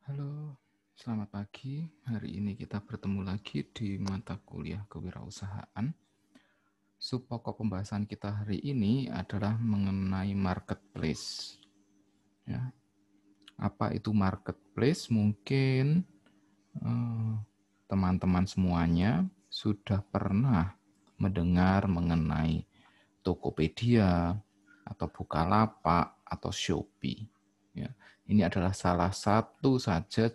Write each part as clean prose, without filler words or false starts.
Halo, selamat pagi. Hari ini kita bertemu lagi di mata kuliah kewirausahaan. Pokok pembahasan kita hari ini adalah mengenai marketplace. Ya. Apa itu marketplace? Mungkin teman-teman semuanya sudah pernah mendengar mengenai Tokopedia atau Bukalapak atau Shopee. Ya, ini adalah salah satu saja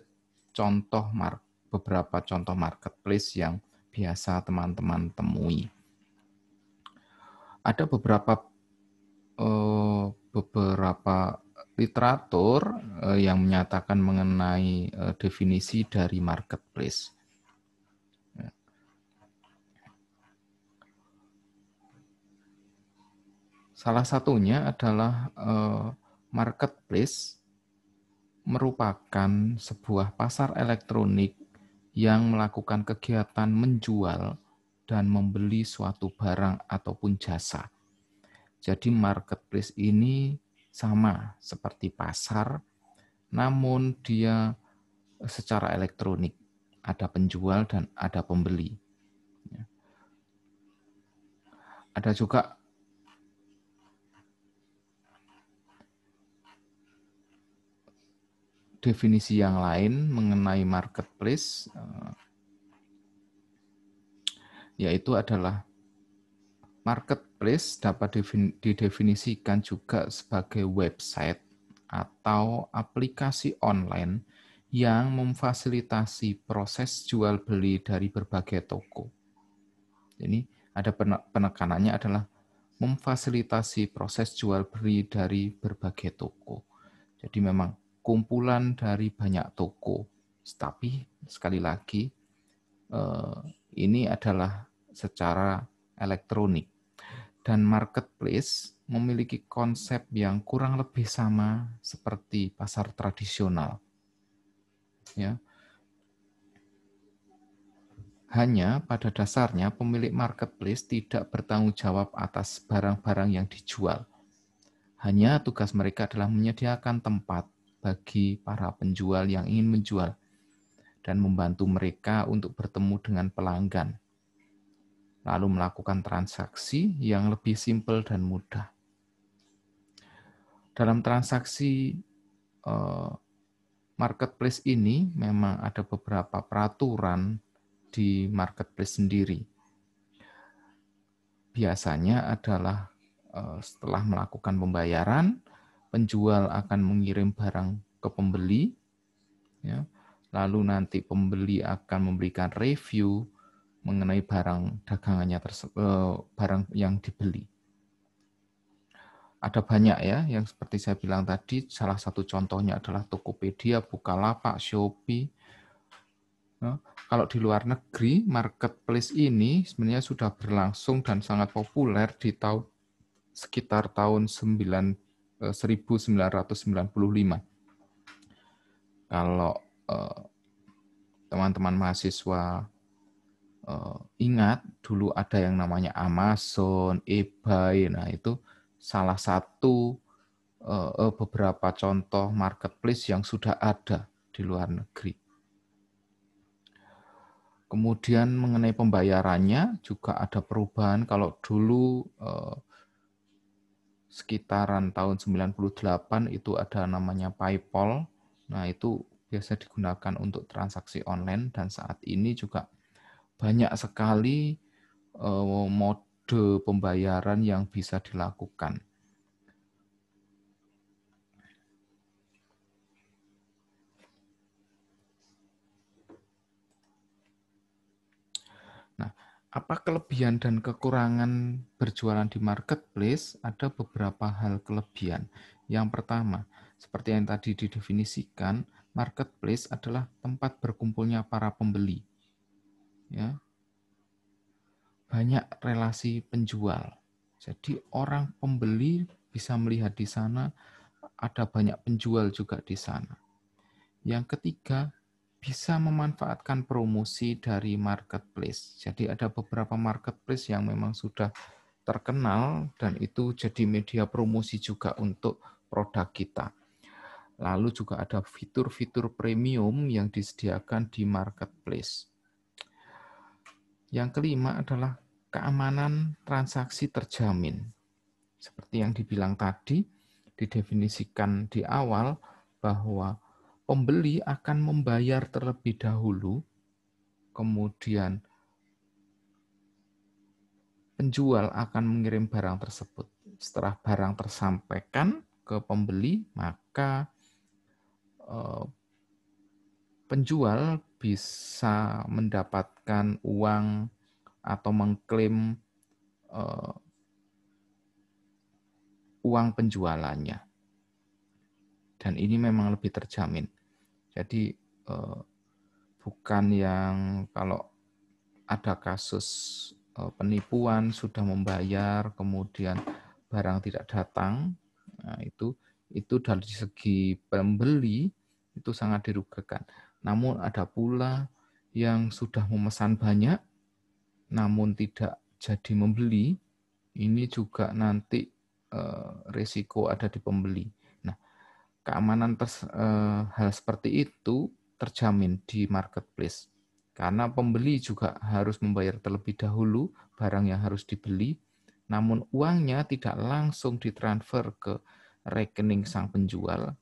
beberapa contoh marketplace yang biasa teman-teman temui. Ada beberapa literatur yang menyatakan mengenai definisi dari marketplace. Salah satunya adalah marketplace merupakan sebuah pasar elektronik yang melakukan kegiatan menjual dan membeli suatu barang ataupun jasa. Jadi marketplace ini sama seperti pasar, namun dia secara elektronik. Ada penjual dan ada pembeli. Ada juga definisi yang lain mengenai marketplace, yaitu adalah marketplace dapat didefinisikan juga sebagai website atau aplikasi online yang memfasilitasi proses jual beli dari berbagai toko. Jadi ada penekanannya adalah memfasilitasi proses jual beli dari berbagai toko. Jadi memang kumpulan dari banyak toko. Tapi sekali lagi ini adalah secara elektronik. Dan marketplace memiliki konsep yang kurang lebih sama seperti pasar tradisional. Ya. Hanya pada dasarnya pemilik marketplace tidak bertanggung jawab atas barang-barang yang dijual. Hanya tugas mereka adalah menyediakan tempat bagi para penjual yang ingin menjual dan membantu mereka untuk bertemu dengan pelanggan, lalu melakukan transaksi yang lebih simpel dan mudah. Dalam transaksi marketplace ini memang ada beberapa peraturan di marketplace sendiri. Biasanya adalah setelah melakukan pembayaran, penjual akan mengirim barang ke pembeli, ya. Lalu nanti pembeli akan memberikan review mengenai barang dagangannya barang yang dibeli. Ada banyak ya, yang seperti saya bilang tadi, salah satu contohnya adalah Tokopedia, Bukalapak, Shopee. Nah, kalau di luar negeri, marketplace ini sebenarnya sudah berlangsung dan sangat populer di sekitar tahun 1995. Kalau teman-teman mahasiswa ingat, dulu ada yang namanya Amazon, eBay, nah itu salah satu beberapa contoh marketplace yang sudah ada di luar negeri. Kemudian mengenai pembayarannya juga ada perubahan. Kalau dulu sekitaran tahun 98 itu ada namanya PayPal. Nah, itu biasa digunakan untuk transaksi online dan saat ini juga banyak sekali mode pembayaran yang bisa dilakukan. Nah, apa kelebihan dan kekurangan berjualan di marketplace? Ada beberapa hal kelebihan. Yang pertama, seperti yang tadi didefinisikan, marketplace adalah tempat berkumpulnya para pembeli. Ya. Banyak relasi penjual. Jadi orang pembeli bisa melihat di sana, ada banyak penjual juga di sana. Yang ketiga, bisa memanfaatkan promosi dari marketplace. Jadi ada beberapa marketplace yang memang sudah terkenal dan itu jadi media promosi juga untuk produk kita. Lalu juga ada fitur-fitur premium yang disediakan di marketplace. Yang kelima adalah keamanan transaksi terjamin. Seperti yang dibilang tadi, didefinisikan di awal bahwa pembeli akan membayar terlebih dahulu, kemudian penjual akan mengirim barang tersebut. Setelah barang tersampaikan ke pembeli, maka penjual bisa mendapatkan uang atau mengklaim uang penjualannya. Dan ini memang lebih terjamin. Jadi bukan yang kalau ada kasus penipuan sudah membayar kemudian barang tidak datang, nah itu dari segi pembeli itu sangat dirugikan. Namun ada pula yang sudah memesan banyak namun tidak jadi membeli, ini juga nanti risiko ada di pembeli. Nah, keamanan hal seperti itu terjamin di marketplace. Karena pembeli juga harus membayar terlebih dahulu barang yang harus dibeli, namun uangnya tidak langsung ditransfer ke rekening sang penjual.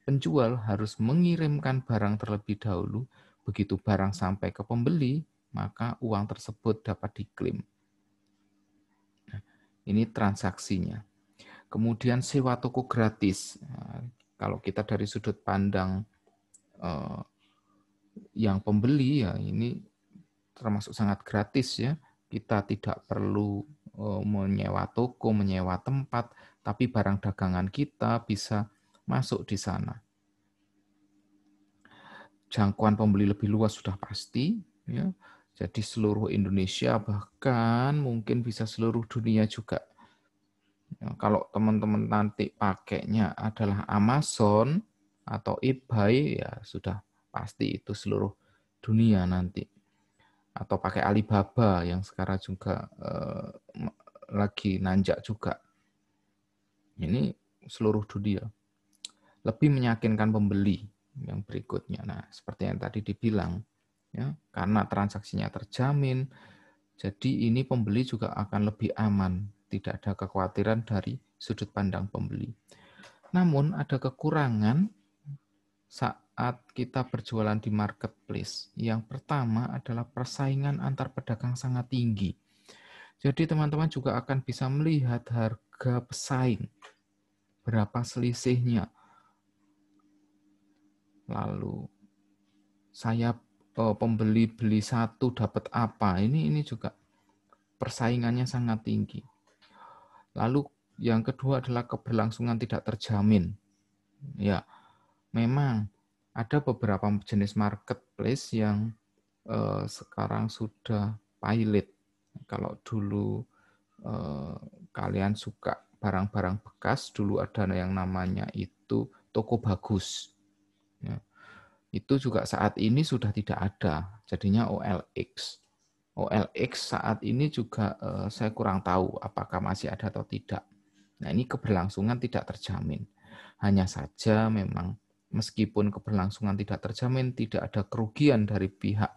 Penjual harus mengirimkan barang terlebih dahulu, begitu barang sampai ke pembeli, maka uang tersebut dapat diklaim. Nah, ini transaksinya. Kemudian sewa toko gratis. Nah, kalau kita dari sudut pandang yang pembeli, ya ini termasuk sangat gratis ya. Kita tidak perlu menyewa toko, menyewa tempat, tapi barang dagangan kita bisa masuk di sana. Jangkauan pembeli lebih luas sudah pasti, ya. Jadi seluruh Indonesia bahkan mungkin bisa seluruh dunia juga. Ya, kalau teman-teman nanti pakainya adalah Amazon atau eBay, ya sudah pasti itu seluruh dunia nanti. Atau pakai Alibaba yang sekarang juga lagi nanjak juga. Ini seluruh dunia. Lebih meyakinkan pembeli yang berikutnya. Nah, seperti yang tadi dibilang, ya, karena transaksinya terjamin, jadi ini pembeli juga akan lebih aman, tidak ada kekhawatiran dari sudut pandang pembeli. Namun ada kekurangan saat kita berjualan di marketplace. Yang pertama adalah persaingan antar pedagang sangat tinggi. Jadi teman-teman juga akan bisa melihat harga pesaing, berapa selisihnya. Lalu saya pembeli beli satu dapat apa? Ini juga persaingannya sangat tinggi. Lalu yang kedua adalah keberlangsungan tidak terjamin. Ya, memang ada beberapa jenis marketplace yang sekarang sudah pilot. Kalau dulu kalian suka barang-barang bekas, dulu ada yang namanya itu toko bagus. Ya. Itu juga saat ini sudah tidak ada, jadinya OLX. OLX saat ini juga saya kurang tahu apakah masih ada atau tidak. Nah, ini keberlangsungan tidak terjamin. Hanya saja memang meskipun keberlangsungan tidak terjamin, tidak ada kerugian dari pihak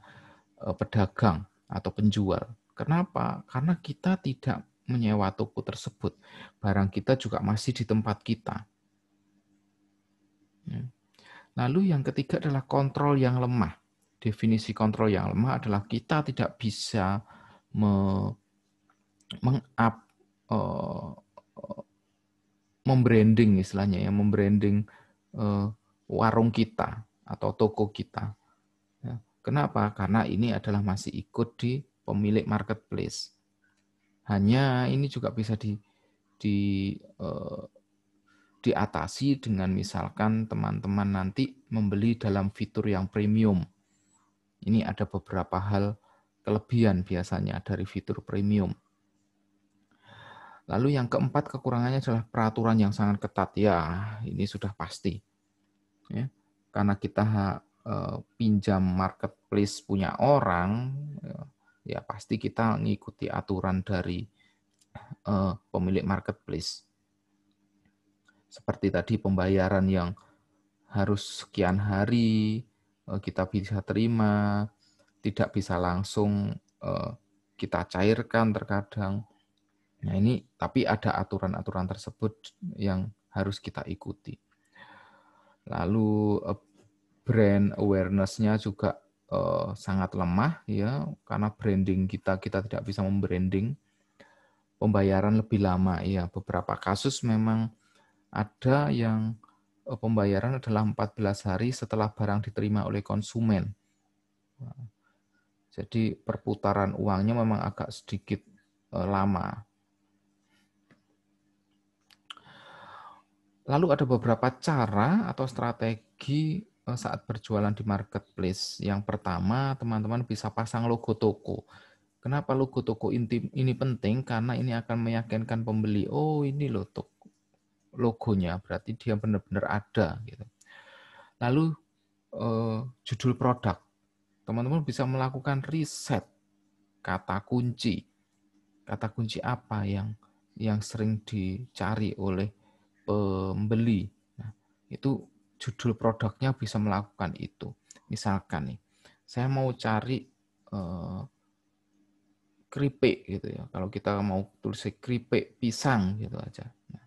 pedagang atau penjual. Kenapa? Karena kita tidak menyewa toko tersebut. Barang kita juga masih di tempat kita. Lalu yang ketiga adalah kontrol yang lemah. Definisi kontrol yang lemah adalah kita tidak bisa membranding istilahnya ya, membranding warung kita atau toko kita. Ya. Kenapa? Karena ini adalah masih ikut di pemilik marketplace. Hanya ini juga bisa diatasi dengan misalkan teman-teman nanti membeli dalam fitur yang premium. Ini ada beberapa hal kelebihan biasanya dari fitur premium. Lalu yang keempat kekurangannya adalah peraturan yang sangat ketat. Ya, ini sudah pasti. Ya, karena kita pinjam marketplace punya orang, ya pasti kita mengikuti aturan dari pemilik marketplace. Seperti tadi pembayaran yang harus sekian hari kita bisa terima, tidak bisa langsung kita cairkan terkadang. Nah ini tapi ada aturan-aturan tersebut yang harus kita ikuti. Lalu brand awareness-nya juga sangat lemah ya, karena branding kita tidak bisa membranding. Pembayaran lebih lama ya, beberapa kasus memang ada yang pembayaran adalah 14 hari setelah barang diterima oleh konsumen. Jadi perputaran uangnya memang agak sedikit lama. Lalu ada beberapa cara atau strategi saat berjualan di marketplace. Yang pertama, teman-teman bisa pasang logo toko. Kenapa logo toko ini penting? Karena ini akan meyakinkan pembeli, oh ini loh toko logonya, berarti dia benar-benar ada. Gitu. Lalu judul produk. Teman-teman bisa melakukan riset kata kunci. Kata kunci apa yang sering dicari oleh pembeli. Nah, itu judul produknya bisa melakukan itu. Misalkan nih, saya mau cari keripik gitu ya. Kalau kita mau tulis keripik pisang gitu aja. Nah,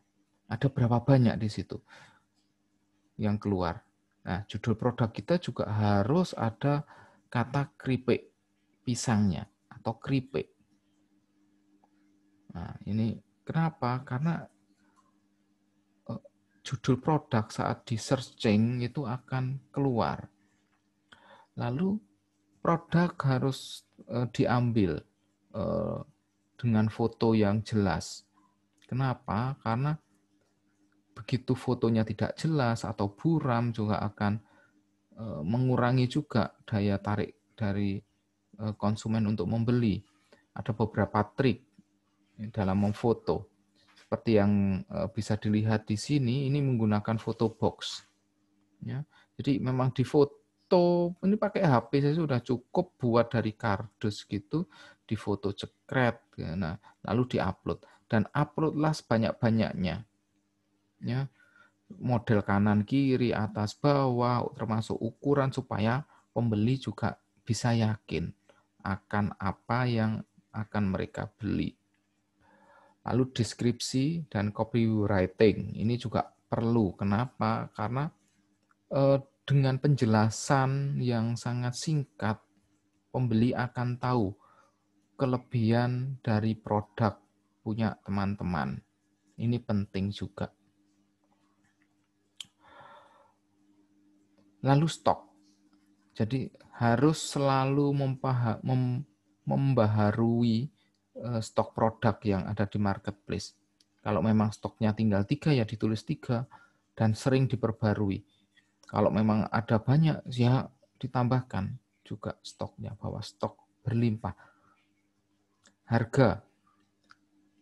ada berapa banyak di situ yang keluar. Nah, judul produk kita juga harus ada kata keripik pisangnya atau keripik. Nah, ini kenapa? Karena judul produk saat di searching itu akan keluar. Lalu produk harus diambil dengan foto yang jelas. Kenapa? Karena begitu fotonya tidak jelas atau buram juga akan mengurangi juga daya tarik dari konsumen untuk membeli. Ada beberapa trik dalam memfoto. Seperti yang bisa dilihat di sini, ini menggunakan photo box. Ya, jadi memang di foto ini pakai HP saya sudah cukup buat dari kardus gitu, di foto cekret. Nah, lalu diupload dan uploadlah sebanyak-banyaknya. Ya, model kanan kiri atas bawah termasuk ukuran supaya pembeli juga bisa yakin akan apa yang akan mereka beli. Lalu deskripsi dan copywriting ini juga perlu. Kenapa? Karena dengan penjelasan yang sangat singkat, pembeli akan tahu kelebihan dari produk punya teman-teman. Ini penting juga. Lalu stok. Jadi harus selalu membaharui stok produk yang ada di marketplace. Kalau memang stoknya tinggal 3 ya ditulis 3 dan sering diperbarui. Kalau memang ada banyak ya ditambahkan juga stoknya, bahwa stok berlimpah. Harga.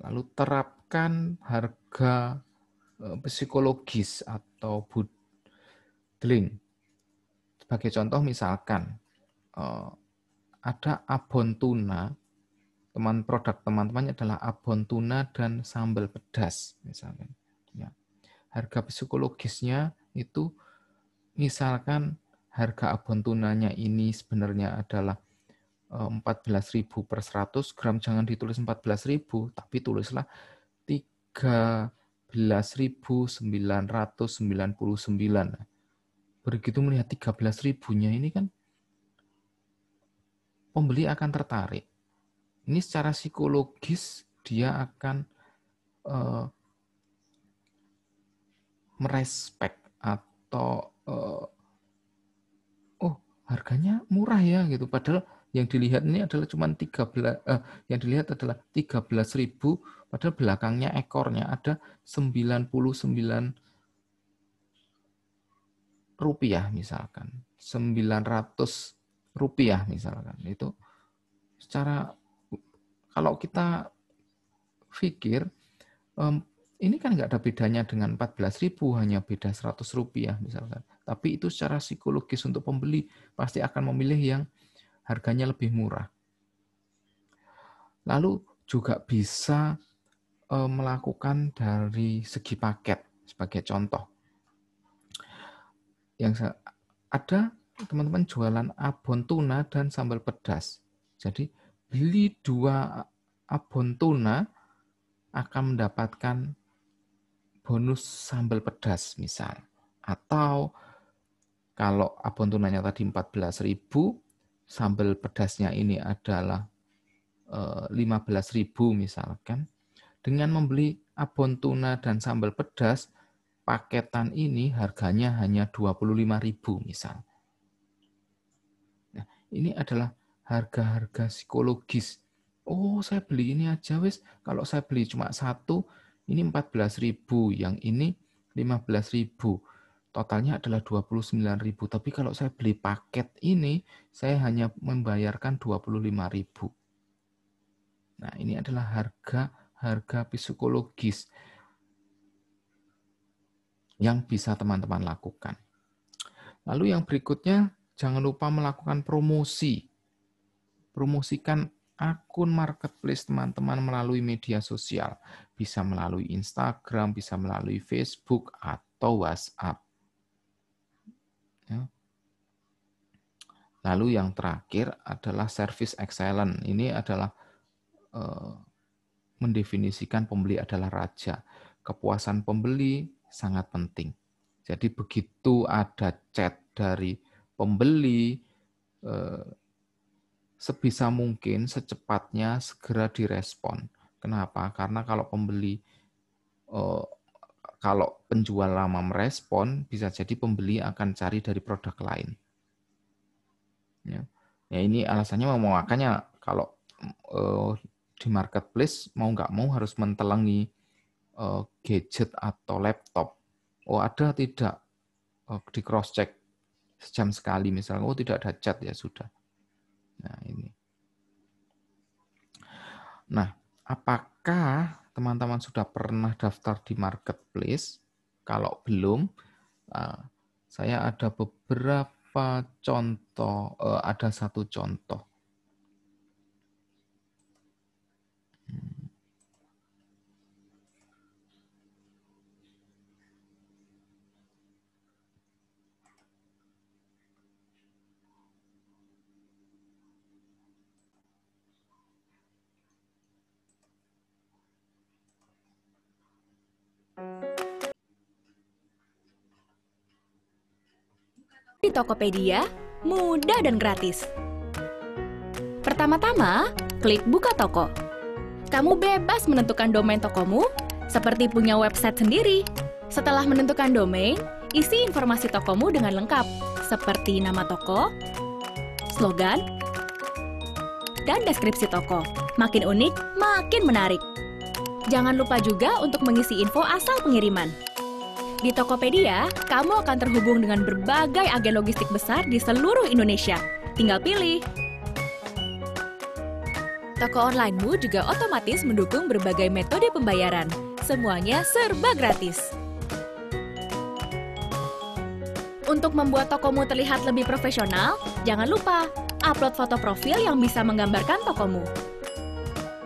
Lalu terapkan harga psikologis atau bundling. Sebagai contoh misalkan ada abon tuna, produk teman-temannya adalah abon tuna dan sambal pedas misalkan. Ya. Harga psikologisnya itu misalkan harga abon tunanya ini sebenarnya adalah 14.000 per 100 gram, jangan ditulis 14.000, tapi tulislah 13.999. Begitu melihat 13.000-nya ini kan pembeli akan tertarik. Ini secara psikologis dia akan merespek atau oh harganya murah ya gitu. Padahal yang dilihat ini adalah cuma 13.000, padahal belakangnya ekornya ada 99 rupiah misalkan, 900 rupiah misalkan. Itu secara kalau kita pikir ini kan nggak ada bedanya dengan 14.000, hanya beda 100 rupiah misalkan. Tapi itu secara psikologis untuk pembeli pasti akan memilih yang harganya lebih murah. Lalu juga bisa melakukan dari segi paket sebagai contoh. ada teman-teman jualan abon tuna dan sambal pedas. Jadi beli 2 abon tuna akan mendapatkan bonus sambal pedas misal. Atau kalau abon tunanya tadi 14.000, sambal pedasnya ini adalah 15.000 misalkan. Dengan membeli abon tuna dan sambal pedas, paketan ini harganya hanya 25.000 misal. Nah, ini adalah harga-harga psikologis. Oh, saya beli ini aja wis. Kalau saya beli cuma 1, ini 14.000, yang ini 15.000. Totalnya adalah 29.000. Tapi kalau saya beli paket ini, saya hanya membayarkan 25.000. Nah, ini adalah harga psikologis yang bisa teman-teman lakukan. Lalu yang berikutnya, jangan lupa melakukan promosi. Promosikan akun marketplace teman-teman melalui media sosial. Bisa melalui Instagram, bisa melalui Facebook, atau WhatsApp. Ya. Lalu yang terakhir adalah service excellence. Ini adalah mendefinisikan pembeli adalah raja. Kepuasan pembeli sangat penting. Jadi begitu ada chat dari pembeli, sebisa mungkin secepatnya segera direspon. Kenapa? Karena kalau penjual lama merespon, bisa jadi pembeli akan cari dari produk lain. Ya ini alasannya makanya kalau di marketplace mau nggak mau harus mentelengi gadget atau laptop. Oh ada tidak, di cross check sejam sekali misalnya. Oh tidak ada chat, ya sudah. Nah ini. Nah, apakah teman-teman sudah pernah daftar di marketplace? Kalau belum, saya ada beberapa contoh, ada satu contoh. Di Tokopedia, mudah dan gratis. Pertama-tama, klik buka toko. Kamu bebas menentukan domain tokomu, seperti punya website sendiri. Setelah menentukan domain, isi informasi tokomu dengan lengkap, seperti nama toko, slogan, dan deskripsi toko. Makin unik, makin menarik. Jangan lupa juga untuk mengisi info asal pengiriman. Di Tokopedia, kamu akan terhubung dengan berbagai agen logistik besar di seluruh Indonesia. Tinggal pilih. Toko onlinemu juga otomatis mendukung berbagai metode pembayaran. Semuanya serba gratis. Untuk membuat tokomu terlihat lebih profesional, jangan lupa upload foto profil yang bisa menggambarkan tokomu.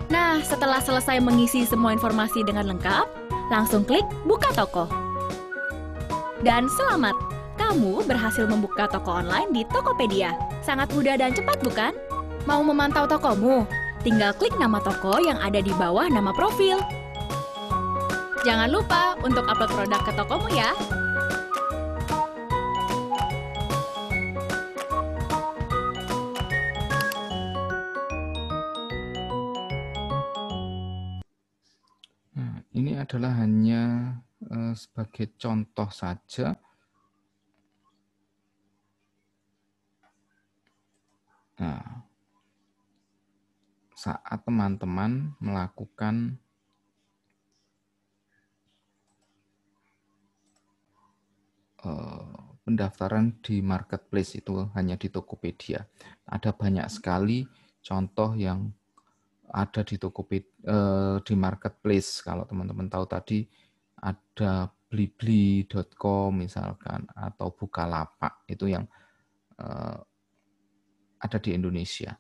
Nah, setelah selesai mengisi semua informasi dengan lengkap, langsung klik buka toko. Dan selamat, kamu berhasil membuka toko online di Tokopedia. Sangat mudah dan cepat, bukan? Mau memantau tokomu? Tinggal klik nama toko yang ada di bawah nama profil. Jangan lupa untuk upload produk ke tokomu ya. Nah, ini adalah hanya sebagai contoh saja. Nah, saat teman-teman melakukan pendaftaran di marketplace, itu hanya di Tokopedia. Ada banyak sekali contoh yang ada di di marketplace. Kalau teman-teman tahu tadi ada blibli.com misalkan, atau Bukalapak, itu yang ada di Indonesia.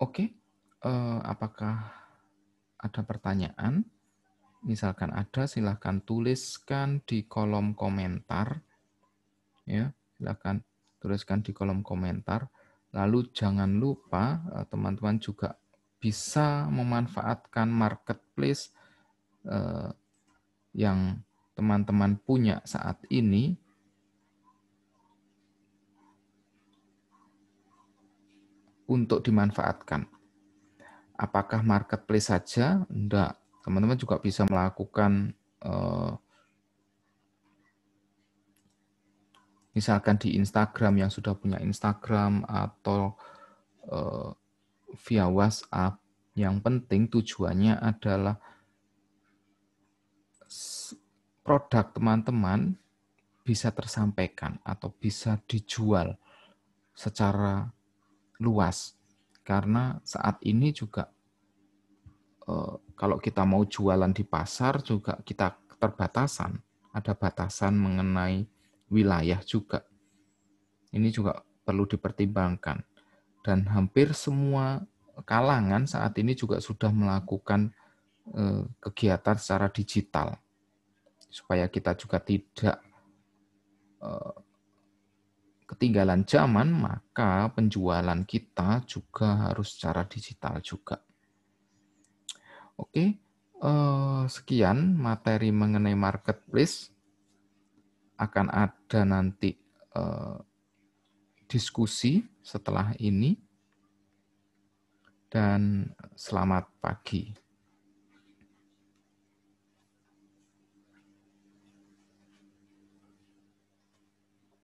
Oke, apakah ada pertanyaan? Misalkan ada, silahkan tuliskan di kolom komentar. Ya, silahkan tuliskan di kolom komentar. Lalu jangan lupa teman-teman juga bisa memanfaatkan marketplace yang teman-teman punya saat ini untuk dimanfaatkan. Apakah marketplace saja? Enggak. Teman-teman juga bisa melakukan misalkan di Instagram yang sudah punya Instagram atau via WhatsApp. Yang penting tujuannya adalah produk teman-teman bisa tersampaikan atau bisa dijual secara luas. Karena saat ini juga kalau kita mau jualan di pasar juga kita keterbatasan. Ada batasan mengenai wilayah juga. Ini juga perlu dipertimbangkan. Dan hampir semua kalangan saat ini juga sudah melakukan kegiatan secara digital. Supaya kita juga tidak ketinggalan zaman, maka penjualan kita juga harus secara digital juga. Oke, sekian materi mengenai marketplace. Akan ada nanti diskusi setelah ini. Dan selamat pagi.